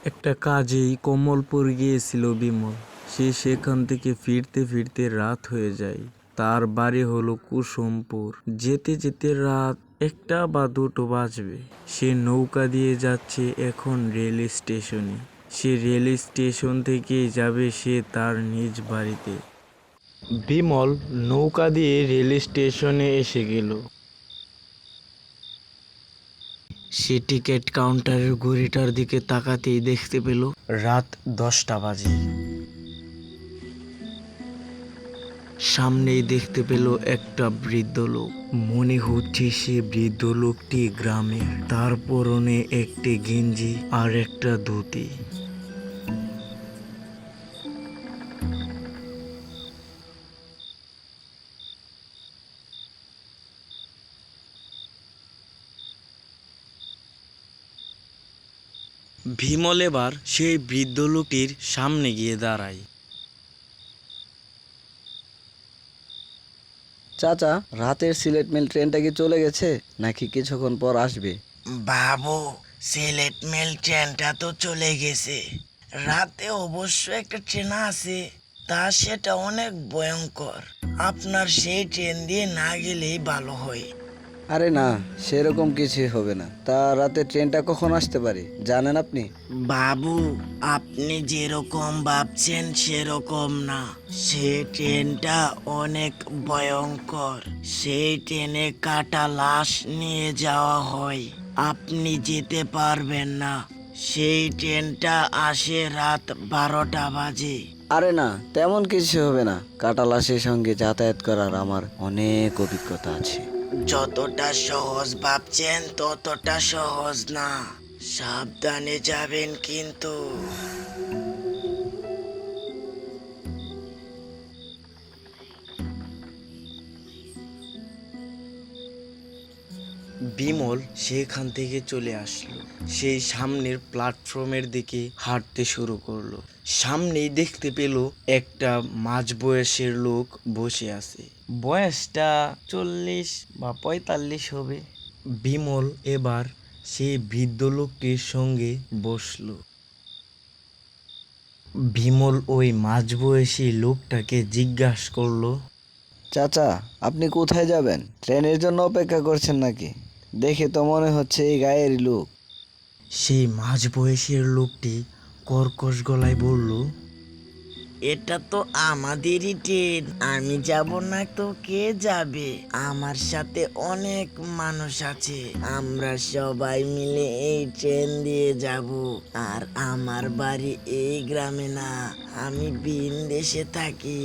একটা কাজেই কমলপুর গিয়েছিল বিমল। সে সেখান থেকে ফিরতে ফিরতে রাত হয়ে যায়। তার বাড়ি হলো কুসুমপুর। যেতে যেতে রাত 1টা বা 2টো বাজবে। সে নৌকা দিয়ে যাচ্ছে এখন রেল স্টেশনে। সে রেল স্টেশন থেকেই যাবে সে তার নিজ বাড়িতে। বিমল নৌকা দিয়ে রেল স্টেশনে এসে গেল। সে টিকিট কাউন্টারের ঘড়িটার দিকে তাকাতেই দেখতে পেল রাত 10টা বাজে। সামনেই দেখতে পেল একটা বৃদ্ধ লোক। মনে হচ্ছে সে বৃদ্ধ লোকটি গ্রামের। তার পরনে একটি গেঞ্জি আর একটা ধুতি। বিমল এবার সেই বৃদ্ধ লোকটির সামনে গিয়ে দাঁড়ায়। চাচা, রাতের সিলেট মেল ট্রেনটা কি চলে গেছে নাকি কিছুক্ষণ পর আসবে? বাবু, সিলেট মেল ট্রেনটা তো চলে গেছে। রাতে অবশ্য একটা ট্রেন আছে, তা সেটা অনেক ভয়ঙ্কর। আপনার সেই ট্রেন দিয়ে না গেলেই ভালো হয়। আরে না, সেরকম কিছুই হবে না। তা রাতে ট্রেনটা কখন আসতে পারে জানেন আপনি? বাবু, আপনি যেরকম ভাবছেন সেরকম না। সেই ট্রেনটা অনেক ভয়ঙ্কর। সেই ট্রেনে কাটা লাশ নিয়ে যাওয়া হয়। আপনি যেতে পারবেন না। সেই ট্রেনটা আসে রাত 12টা বাজে। আরে না, তেমন কিছু হবে না। কাটা লাশের সঙ্গে যাতায়াত করার আমার অনেক অভিজ্ঞতা আছে। যতটা সহজ ভাবছেন ততটা সহজ না। সাবধানে যাবেন কিন্তু। বিমল সেখান থেকে চলে আসলো। সেই সামনের প্ল্যাটফর্মের দিকে হাঁটতে শুরু করলো। সামনেই দেখতে পেল একটা মাঝ বয়সের লোক বসে আছে। বয়সটা 40 বা 45 হবে। বিমল এবার সেই বৃদ্ধ লোকটির সঙ্গে বসলো। বিমল ওই মাঝবয়সী লোকটাকে জিজ্ঞাসা করলো, চাচা, আপনি কোথায় যাবেন? ট্রেনের জন্য অপেক্ষা করছেন নাকি? দেখে তো মনে হচ্ছে এই গায়েরই লোক। সেই মাঝবয়সের লোকটি কর্কশ গলায় বলল, এটা তো আমাদেরই ট্রেন। আমি যাব না তো কে যাবে? আমার সাথে অনেক মানুষ আছে। আমরা সবাই মিলে এই ট্রেন দিয়ে যাব। আর আমার বাড়ি এই গ্রামে না, আমি ভিন দেশে থাকি।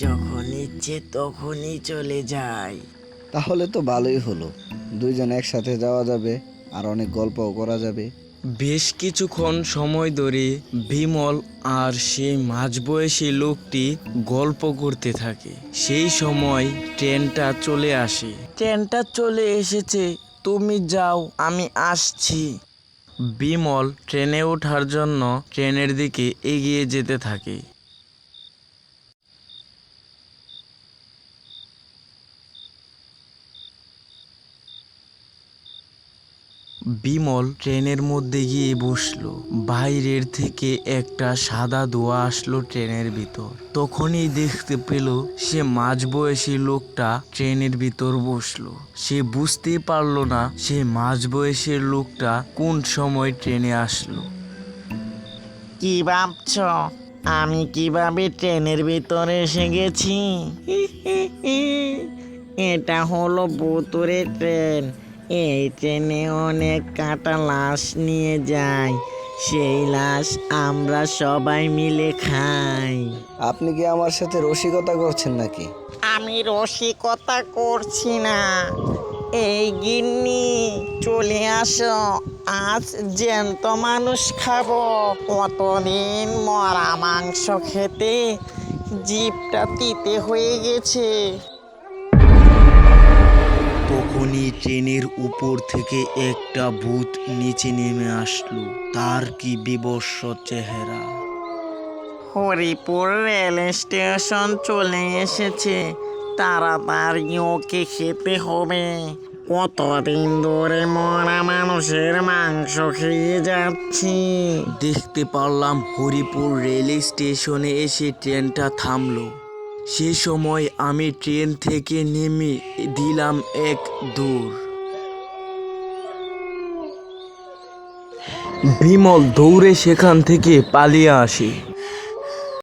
যখন ইচ্ছে তখনই চলে যাই। তাহলে তো ভালোই হলো, দুইজন একসাথে যাওয়া যাবে আর অনেক গল্পও করা যাবে। বেশ কিছুক্ষণ সময় ধরে বিমল আর সেই মাঝবয়সী লোকটি গল্প করতে থাকে। সেই সময় ট্রেনটা চলে আসে। ট্রেনটা চলে এসেছে, তুমি যাও, আমি আসছি। বিমল ট্রেনে ওঠার জন্য ট্রেনের দিকে এগিয়ে যেতে থাকে। বিমল ট্রেনের মধ্যে গিয়ে বসলো। বাইরের থেকে একটা সাদা ধোঁয়া আসলো ট্রেনের ভিতর। তখনই দেখতে পেল সে মাঝবয়সী লোকটা ট্রেনের ভিতর বসলো। সে বুঝতেই পারলো না সে মাঝবয়সের লোকটা কোন সময় ট্রেনে আসলো। কি ভাবছ আমি কিভাবে ট্রেনের ভিতরে এসে গেছি? এটা হলো ভুতুড়ে ট্রেন। এই ট্রেনে অনেক কাটা লাশ নিয়ে যায়। সেই লাশ আমরা সবাই মিলে খাই। আপনি কি আমার সাথে রসিকতা করছেন নাকি? আমি রসিকতা করছি না। এই গিন্নি, চলে আসো, আজ জ্যান্ত মানুষ খাবো। কতদিন মরা মাংস খেতে জিভটা তিতে হয়ে গেছে। তখনই ট্রেনের উপর থেকে একটা ভূত নিচে নেমে আসলো। তার কি বিবস্ত্র চেহারা! হরিপুর রেল স্টেশন চলে এসেছে। তাড়াতাড়ি ওকে খেতে হবে। কতদিন ধরে মরা মানুষের মাংস খেয়ে যাচ্ছি। দেখতে পারলাম হরিপুর রেল স্টেশনে এসে ট্রেনটা থামলো। সে সময় আমি ট্রেন থেকে নেমে দিলাম এক দৌড়। বিমল দৌড়ে সেখান থেকে পালিয়ে আসে।